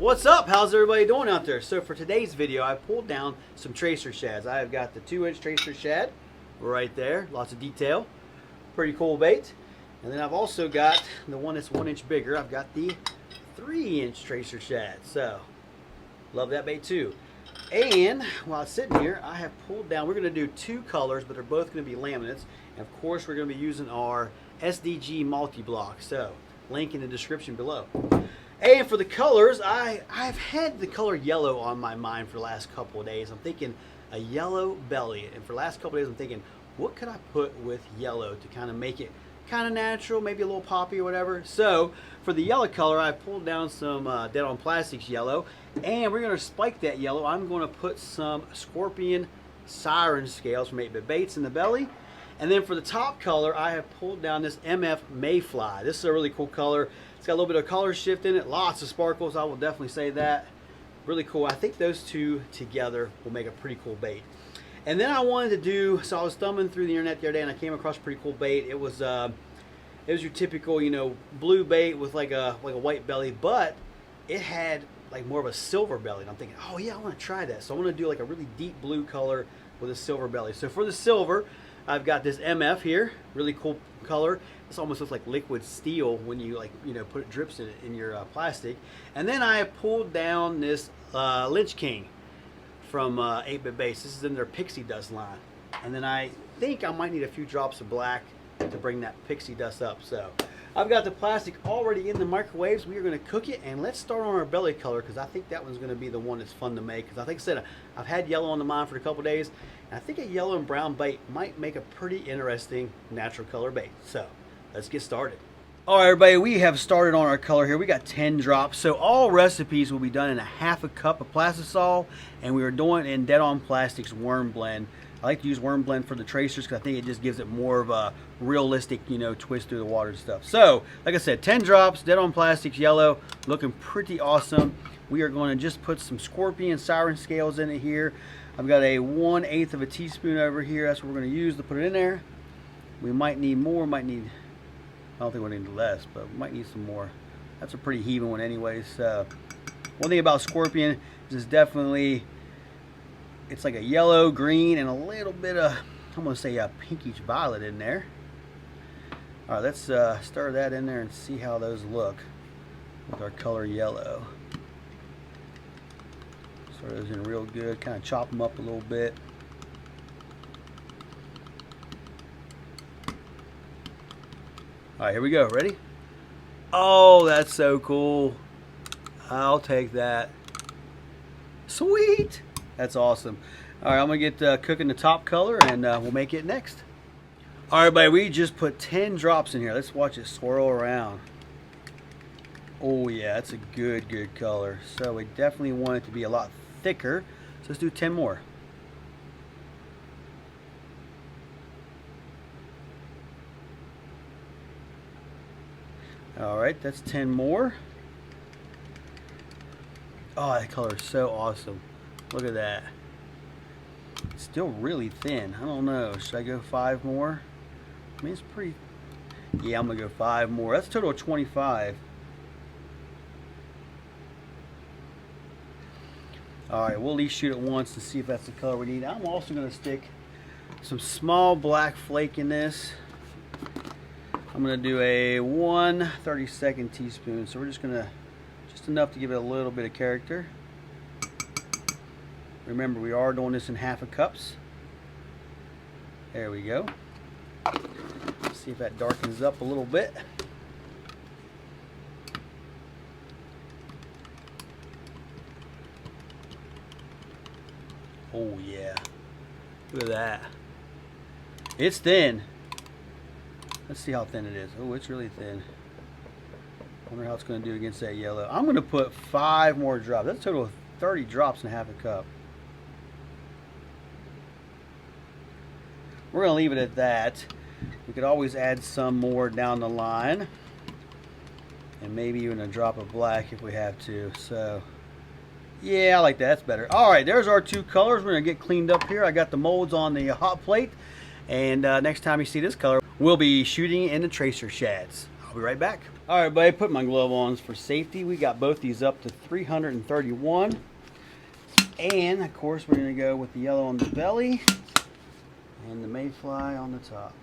What's up? How's everybody doing out there? So for today's video, I pulled down some tracer shads. I have got the 2-inch tracer shad right there. Lots of detail. Pretty cool bait. And then I've also got the one that's 1 inch bigger. I've got the 3-inch tracer shad. So love that bait too. And while sitting here, I have pulled down, we're going to do 2 colors, but they're both going to be laminates. And of course, we're going to be using our SDG Multi Block. So link in the description below. And for the colors, I've had the color yellow on my mind for the last couple of days. I'm thinking a yellow belly. And for the last couple of days, I'm thinking, what could I put with yellow to kind of make it kind of natural, maybe a little poppy or whatever. So for the yellow color, I pulled down some Dead on Plastics yellow. And we're going to spike that yellow. I'm going to put some Scorpion Siren Scales from 8-Bit Baits in the belly. And then for the top color, I have pulled down this MF Mayfly. This is a really cool color. It's got a little bit of color shift in it, lots of sparkles, I will definitely say that. Really cool. I think those two together will make a pretty cool bait. And then I wanted to do, so I was thumbing through the internet the other day and I came across a pretty cool bait. It was your typical, blue bait with like a white belly, but it had like more of a silver belly. And I'm thinking, oh yeah, I want to try that. So I want to do like a really deep blue color with a silver belly. So for the silver, I've got this MF here, really cool color. This almost looks like liquid steel when you put drips in it in your plastic. And then I pulled down this Lynch King from 8-Bit Baits. This is in their Pixie Dust line. And then I think I might need a few drops of black to bring that pixie dust up. So I've got the plastic already in the microwaves. We are going to cook it, and let's start on our belly color because I think that one's going to be the one that's fun to make. Because like I said, I've had yellow on the mind for a couple days, and I think a yellow and brown bait might make a pretty interesting natural color bait. So let's get started. All right, everybody, we have started on our color here. We got 10 drops. So all recipes will be done in a half a cup of plastisol, and we are doing it in Dead on Plastics worm blend. I like to use worm blend for the tracers because I think it just gives it more of a realistic, twist through the water and stuff. So, like I said, 10 drops, Dead on Plastics yellow, looking pretty awesome. We are going to just put some Scorpion Siren Scales in it here. I've got a 1/8 of a teaspoon over here. That's what we're going to use to put it in there. We might need more, I don't think we need less, but we might need some more. That's a pretty heaving one anyways. One thing about Scorpion is it's definitely, it's like a yellow, green, and a little bit of, I'm going to say a pinkish violet in there. All right, let's stir that in there and see how those look with our color yellow. Stir those in real good, kind of chop them up a little bit. All right, here we go. Ready? Oh, that's so cool. I'll take that. Sweet. That's awesome. All right, I'm going to get cooking the top color, and we'll make it next. All right, everybody, we just put 10 drops in here. Let's watch it swirl around. Oh, yeah, that's a good color. So we definitely want it to be a lot thicker. So let's do 10 more. All right, that's 10 more. Oh, that color is so awesome. Look at that. It's still really thin. I don't know. Should I go 5 more? I mean, it's pretty... Yeah, I'm going to go 5 more. That's a total of 25. All right, we'll at least shoot it once to see if that's the color we need. I'm also going to stick some small black flake in this. I'm going to do a 1/32 teaspoon. So we're just going to, just enough to give it a little bit of character. Remember, we are doing this in half a cups. There we go. Let's see if that darkens up a little bit. Oh yeah. Look at that. It's thin. Let's see how thin it is. Oh, it's really thin. I wonder how it's going to do against that yellow. I'm going to put 5 more drops. That's a total of 30 drops in half a cup. We're going to leave it at that. We could always add some more down the line. And maybe even a drop of black if we have to. So, yeah, I like that. That's better. All right, there's our 2 colors. We're going to get cleaned up here. I got the molds on the hot plate. And next time you see this color, we'll be shooting in the tracer shads. I'll be right back. All right, everybody, put my glove on for safety. We got both these up to 331. And of course, we're gonna go with the yellow on the belly and the mayfly on the top.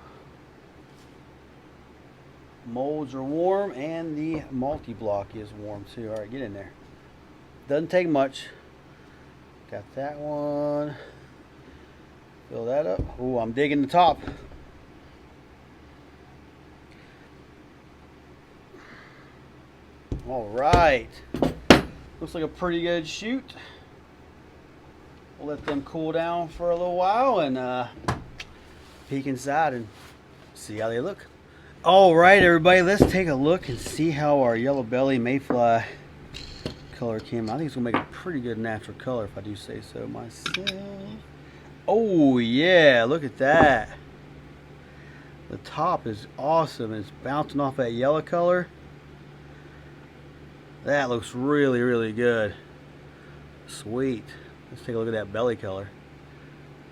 Molds are warm and the multi block is warm too. All right, get in there. Doesn't take much. Got that one. Fill that up. Oh, I'm digging the top. All right. Looks like a pretty good shoot. We'll let them cool down for a little while and peek inside and see how they look. All right, everybody, let's take a look and see how our yellow belly mayfly color came out. I think it's gonna make a pretty good natural color if I do say so myself. Oh yeah, look at that. The top is awesome. It's bouncing off that yellow color. That looks really, really good. Sweet. Let's take a look at that belly color.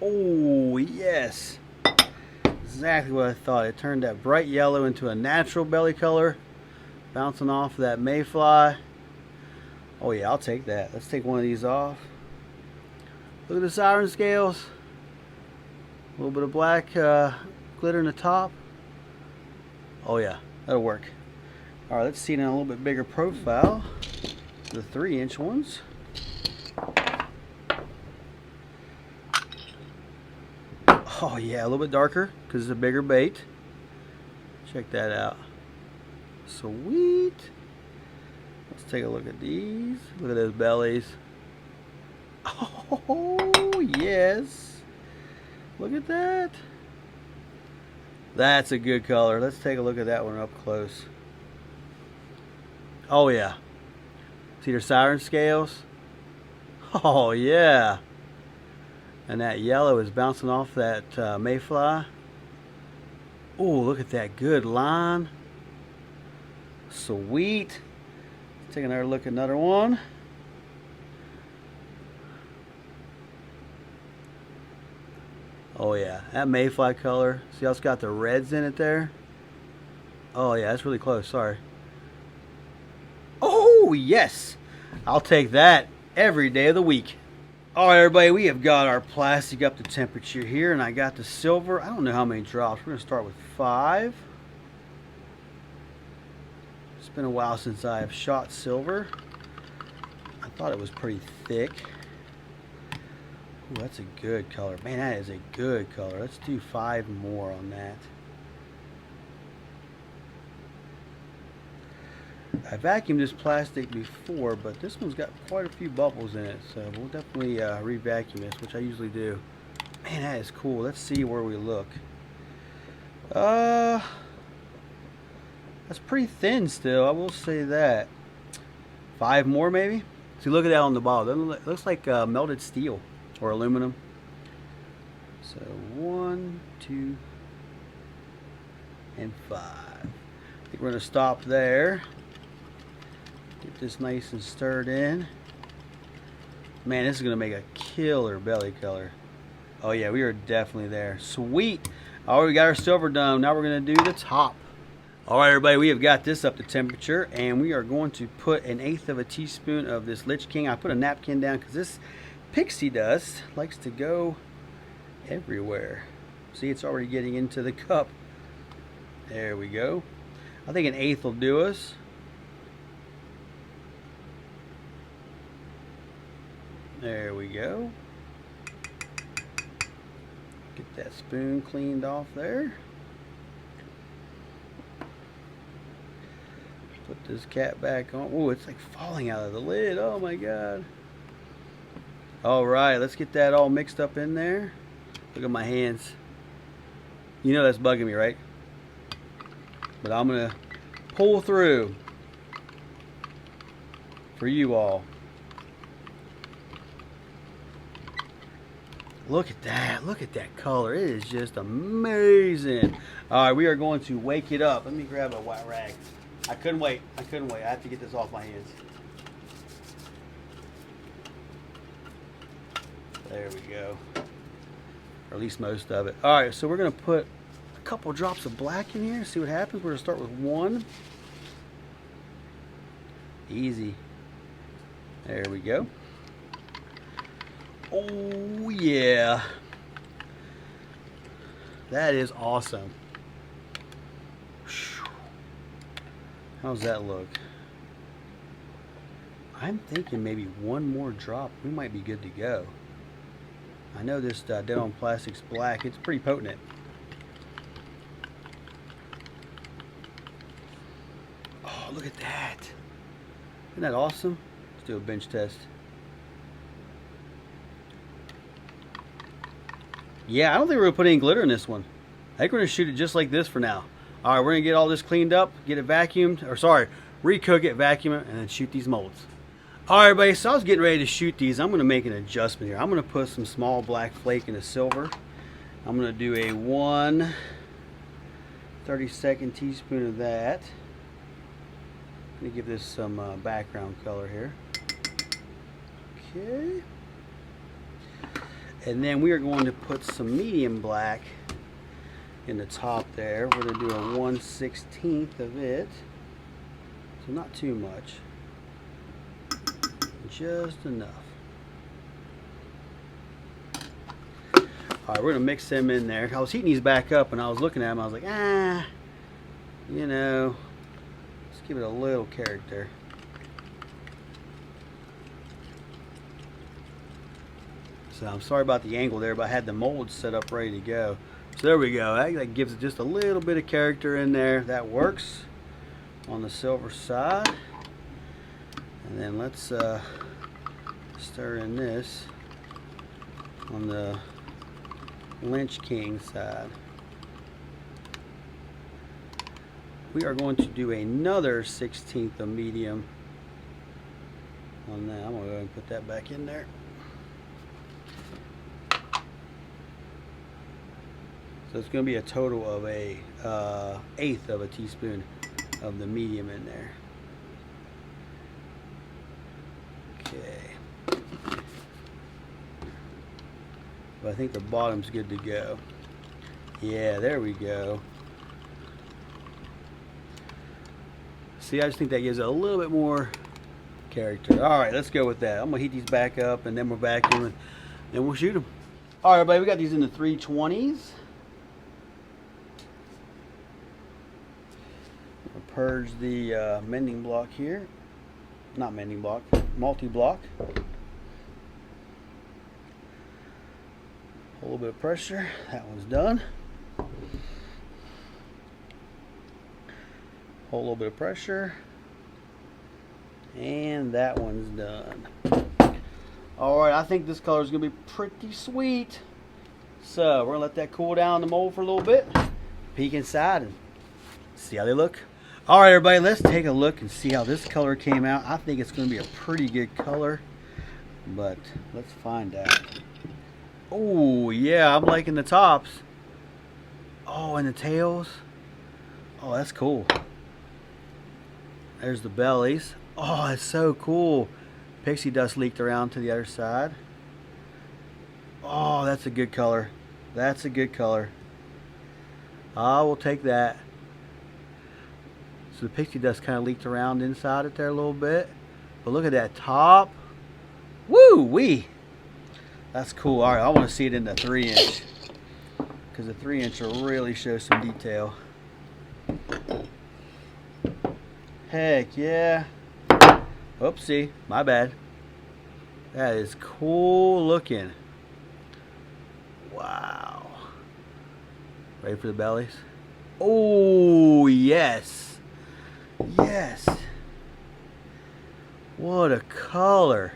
Oh yes. Exactly what I thought. It turned that bright yellow into a natural belly color, bouncing off that mayfly. Oh yeah, I'll take that. Let's take one of these off. Look at the siren scales. A little bit of black glitter in the top. Oh yeah, that'll work. All right, let's see it in a little bit bigger profile. The 3-inch ones. Oh yeah, a little bit darker because it's a bigger bait. Check that out. Sweet. Let's take a look at these. Look at those bellies. Oh yes. Look at that. That's a good color. Let's take a look at that one up close. Oh yeah. See their siren scales? Oh yeah. And that yellow is bouncing off that mayfly. Oh, look at that good line. Sweet. Let's take another look at another one. Oh yeah, that mayfly color. See how it's got the reds in it there? Oh yeah, that's really close, sorry. Oh yes, I'll take that every day of the week. All right, everybody, we have got our plastic up to temperature here, and I got the silver. I don't know how many drops. We're gonna start with 5. It's been a while since I have shot silver. I thought it was pretty thick. Ooh, that's a good color. Man, that is a good color. Let's do 5 more on that. I vacuumed this plastic before, but this one's got quite a few bubbles in it, so we'll definitely re-vacuum this, which I usually do. Man, that is cool. Let's see where we look. That's pretty thin still, I will say that. 5 more maybe? See, look at that on the bottom. It looks like melted steel or aluminum. So 1, 2, and 5. I think we're gonna stop there. Get this nice and stirred in. Man, this is gonna make a killer belly color. Oh yeah, we are definitely there. Sweet. All right, we got our silver done. Now we're gonna do the top. All right, everybody, we have got this up to temperature, and we are going to put 1/8 teaspoon of this Lich King. I put a napkin down because this pixie dust likes to go everywhere. See, it's already getting into the cup. There we go. I think 1/8 will do us. There we go. Get that spoon cleaned off there. Put this cap back on. Oh, it's like falling out of the lid. Oh my God. All right, let's get that all mixed up in there. Look at my hands. You know that's bugging me, right? But I'm gonna pull through for you all. Look at that. Look at that color. It is just amazing. All right, we are going to wake it up. Let me grab a wet rag. I couldn't wait. I couldn't wait. I have to get this off my hands. There we go. Or at least most of it. All right, so we're going to put couple drops of black in here. See what happens. We're gonna start with one. Easy. There we go. Oh yeah. That is awesome. How's that look? I'm thinking maybe one more drop. We might be good to go. I know this Dead on Plastic's black. It's pretty potent. Oh, look at that. Isn't that awesome? Let's do a bench test. Yeah, I don't think we're going to put any glitter in this one. I think we're going to shoot it just like this for now. Alright, we're going to get all this cleaned up, get it vacuumed, or sorry, recook it, vacuum it, and then shoot these molds. Alright everybody, so I was getting ready to shoot these. I'm going to make an adjustment here. I'm going to put some small black flake in the silver. I'm going to do a 1 32nd teaspoon of that. I'm going to give this some background color here. Okay. And then we are going to put some medium black in the top there. We're going to do a 1/16 of it. So not too much. Just enough. Alright, we're going to mix them in there. I was heating these back up and I was looking at them. I was like, you know, let's give it a little character. So I'm sorry about the angle there, but I had the molds set up ready to go. So there we go. That gives it just a little bit of character in there. That works on the silver side. And then let's stir in this on the Lynch King side. We are going to do another 1/16 of medium on that. I'm going to go ahead and put that back in there. So it's going to be a total of a 1/8 of a teaspoon of the medium in there. Okay. But I think the bottom's good to go. Yeah, there we go. See, I just think that gives it a little bit more character. Alright, let's go with that. I'm going to heat these back up and then we're vacuuming and we'll shoot them. Alright everybody, we got these in the 320s. Purge the mending block here. Not mending block, multi-block. A little bit of pressure. That one's done. Hold a little bit of pressure. And that one's done. Alright, I think this color is going to be pretty sweet. So, we're going to let that cool down in the mold for a little bit. Peek inside and see how they look. Alright everybody, let's take a look and see how this color came out. I think it's going to be a pretty good color, but let's find out. Oh yeah, I'm liking the tops. Oh, and the tails. Oh, that's cool. There's the bellies. Oh, it's so cool. Pixie dust leaked around to the other side. Oh, that's a good color. That's a good color. I will take that. So the pixie dust kind of leaked around inside it there a little bit. But look at that top. Woo-wee. That's cool. Alright, I want to see it in the 3-inch. Because the 3-inch will really show some detail. Heck yeah. Oopsie. My bad. That is cool looking. Wow. Ready for the bellies? Oh, yes. Yes. What a color.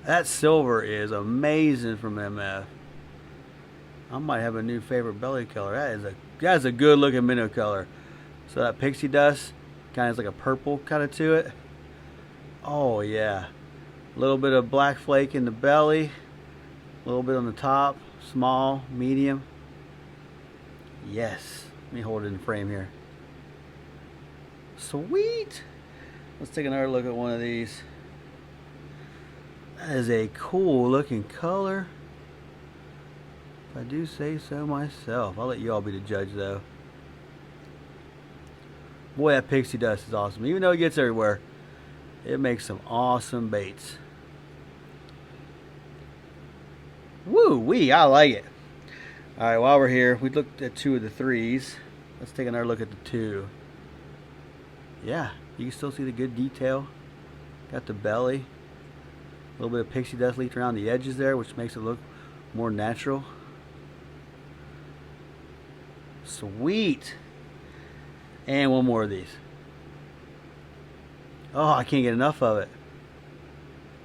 That silver is amazing from MF. I might have a new favorite belly color. That is a good looking minnow color. So that pixie dust kind of has like a purple kind of to it. Oh yeah. A little bit of black flake in the belly. A little bit on the top. Small, medium. Yes. Let me hold it in frame here. Sweet. Let's take another look at one of these. That is a cool looking color. If I do say so myself. I'll let you all be the judge though. Boy, that pixie dust is awesome. Even though it gets everywhere, it makes some awesome baits. Woo wee, I like it. Alright, while we're here, we looked at 2 of the 3s. Let's take another look at the 2. Yeah, you can still see the good detail. Got the belly. A little bit of pixie dust leaked around the edges there, which makes it look more natural. Sweet. And one more of these. Oh, I can't get enough of it.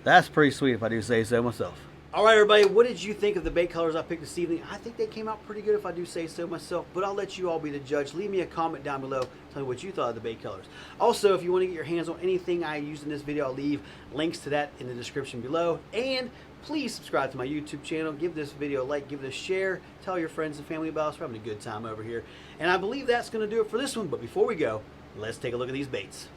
That's pretty sweet if I do say so myself. Alright everybody, what did you think of the bait colors I picked this evening? I think they came out pretty good if I do say so myself, but I'll let you all be the judge. Leave me a comment down below. Tell me what you thought of the bait colors. Also, if you want to get your hands on anything I used in this video, I'll leave links to that in the description below. And please subscribe to my YouTube channel. Give this video a like, give it a share. Tell your friends and family about us. We're having a good time over here. And I believe that's going to do it for this one. But before we go, let's take a look at these baits.